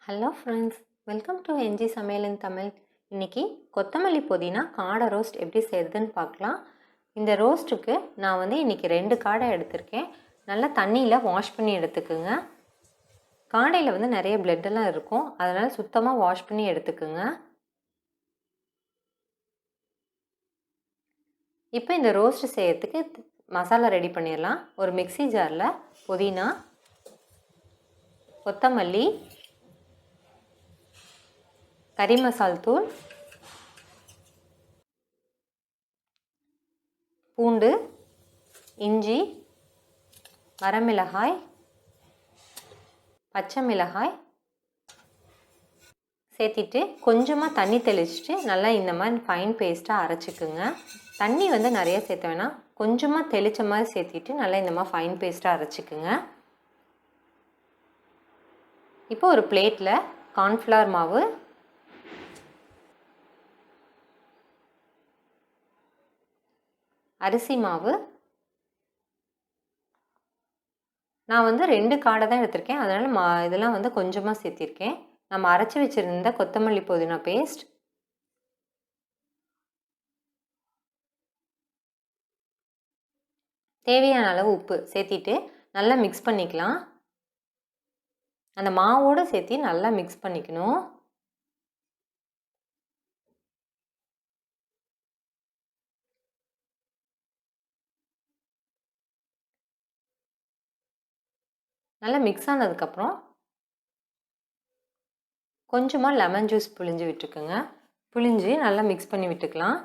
Hello friends, welcome to NG சமையல் in Tamil. இன்றைக்கி கொத்தமல்லி புதினா காடை ரோஸ்ட் எப்படி செய்கிறதுன்னு பார்க்கலாம். இந்த ரோஸ்ட்டுக்கு நான் இன்றைக்கி 2 காடை எடுத்திருக்கேன். நல்லா தண்ணியில் வாஷ் பண்ணி எடுத்துக்குங்க. காடையில் நிறைய பிளட்டெல்லாம் இருக்கும், அதனால் சுத்தமாக வாஷ் பண்ணி எடுத்துக்குங்க. இப்போ இந்த ரோஸ்ட் செய்யறதுக்கு மசாலா ரெடி பண்ணிடலாம். ஒரு மிக்ஸி ஜாரில் புதினா, கொத்தமல்லி, கறி மசால் தூள், பூண்டு, இஞ்சி, வரமிளகாய், பச்சை மிளகாய் சேர்த்திட்டு கொஞ்சமாக தண்ணி தெளிச்சிட்டு நல்லா இந்த மாதிரி ஃபைன் பேஸ்ட்டாக அரைச்சிக்குங்க. தண்ணி நிறைய சேர்த்த வேணாம், கொஞ்சமாக தெளித்த மாதிரி சேர்த்திட்டு நல்லா இந்த மாதிரி ஃபைன் பேஸ்ட்டாக அரைச்சிக்குங்க. இப்போ ஒரு பிளேட்டில் கார்ன்ஃப்ளவர் மாவு, அரிசி மாவு, நான் 2 காடை தான் எடுத்திருக்கேன், அதனால் இதெல்லாம் கொஞ்சமாக சேர்த்திருக்கேன். நம்ம அரைச்சி வச்சுருந்த கொத்தமல்லி புதினா பேஸ்ட், தேவையான அளவு உப்பு சேர்த்திட்டு நல்லா மிக்ஸ் பண்ணிக்கலாம். அந்த மாவோடு சேர்த்து நல்லா மிக்ஸ் பண்ணிக்கணும். நல்லா மிக்ஸ் ஆனதுக்கப்புறம் கொஞ்சமாக லெமன் ஜூஸ் புழிஞ்சு விட்டுக்குங்க. புழிஞ்சு நல்லா மிக்ஸ் பண்ணி விட்டுக்கலாம்.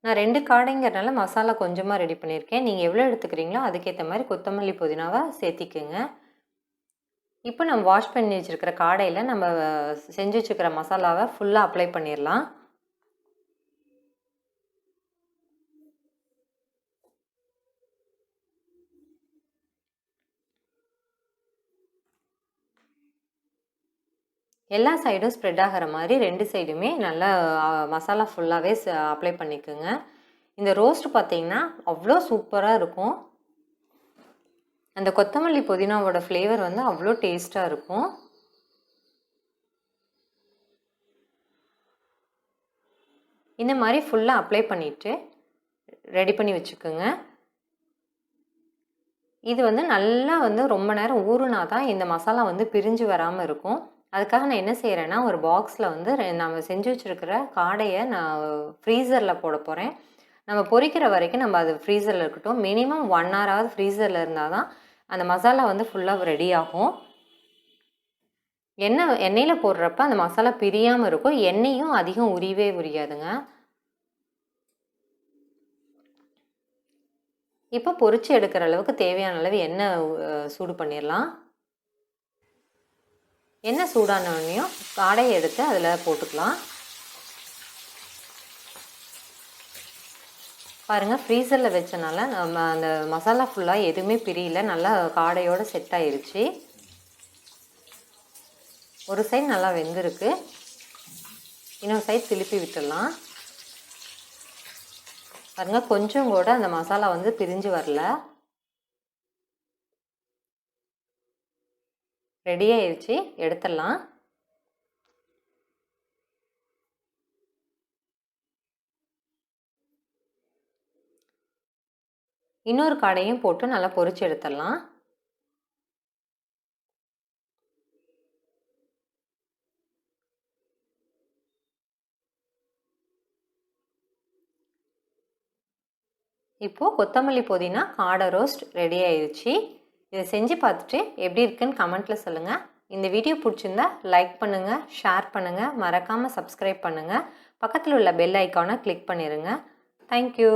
நான் 2 காடைங்கிறனால மசாலா கொஞ்சமாக ரெடி பண்ணியிருக்கேன். நீங்கள் எவ்வளோ எடுத்துக்கிறீங்களோ அதுக்கேற்ற மாதிரி கொத்தமல்லி புதினாவை சேர்த்திக்குங்க. இப்போ நம்ம வாஷ் பண்ணி வச்சுருக்கிற காடையில் நம்ம செஞ்சு வச்சுருக்கிற மசாலாவை ஃபுல்லாக அப்ளை பண்ணிடலாம். எல்லா சைடும் ஸ்ப்ரெட் ஆகிற மாதிரி 2 சைடுமே நல்லா மசாலா ஃபுல்லாகவே அப்ளை பண்ணிக்கோங்க. இந்த ரோஸ்ட் பார்த்திங்கன்னா அவ்வளோ சூப்பராக இருக்கும். அந்த கொத்தமல்லி புதினாவோட ஃப்ளேவர் அவ்வளோ டேஸ்ட்டாக இருக்கும். இந்த மாதிரி ஃபுல்லாக அப்ளை பண்ணிவிட்டு ரெடி பண்ணி வச்சுக்கோங்க. இது நல்லா ரொம்ப நேரம் ஊறுனா தான் இந்த மசாலா பிரிஞ்சு வராமல் இருக்கும். அதுக்காக நான் என்ன செய்கிறேன்னா, ஒரு பாக்ஸில் நம்ம செஞ்சு வச்சுருக்கிற காடையை நான் ஃப்ரீசரில் போட போகிறேன். நம்ம பொரிக்கிற வரைக்கும் நம்ம அது ஃப்ரீசரில் இருக்கட்டும். மினிமம் 1 ஹவராவது ஃப்ரீசரில் இருந்தால் தான் அந்த மசாலா ஃபுல்லாக ரெடி ஆகும். எண்ணெயில் போடுறப்ப அந்த மசாலா பிரியாமல் இருக்கும், எண்ணெயும் அதிகம் உரியாதுங்க. இப்போ பொரிச்சு எடுக்கிற அளவுக்கு தேவையான அளவு எண்ணெய் சூடு பண்ணிடலாம். எண்ணெய் சூடானோடனையும் காடையை எடுத்து அதில் போட்டுக்கலாம். பாருங்கள், ஃப்ரீசரில் வச்சனால நம்ம அந்த மசாலா ஃபுல்லாக எதுவுமே பிரியல, நல்லா காடையோடு செட் ஆயிடுச்சு. ஒரு சைடு நல்லா வெந்திருக்கு, இன்னொரு சைடு திருப்பி விட்டுடலாம். பாருங்கள், கொஞ்சம் கூட அந்த மசாலா பிரிஞ்சு வரல. ரெடி ஆயிடுச்சு, எடுத்துடலாம். இன்னொரு காடையும் போட்டு நல்லா பொரிச்சு எடுத்துடலாம். இப்போது கொத்தமல்லி புதினா காடை ரோஸ்ட் ரெடி ஆயிடுச்சு. இதை செஞ்சு பார்த்துட்டு எப்படி இருக்குன்னு கமெண்ட்டில் சொல்லுங்கள். இந்த வீடியோ பிடிச்சிருந்தா லைக் பண்ணுங்கள், ஷேர் பண்ணுங்கள், மறக்காமல் சப்ஸ்கிரைப் பண்ணுங்கள். பக்கத்தில் உள்ள பெல் ஐக்கானை கிளிக் பண்ணிடுங்க. தேங்க்யூ.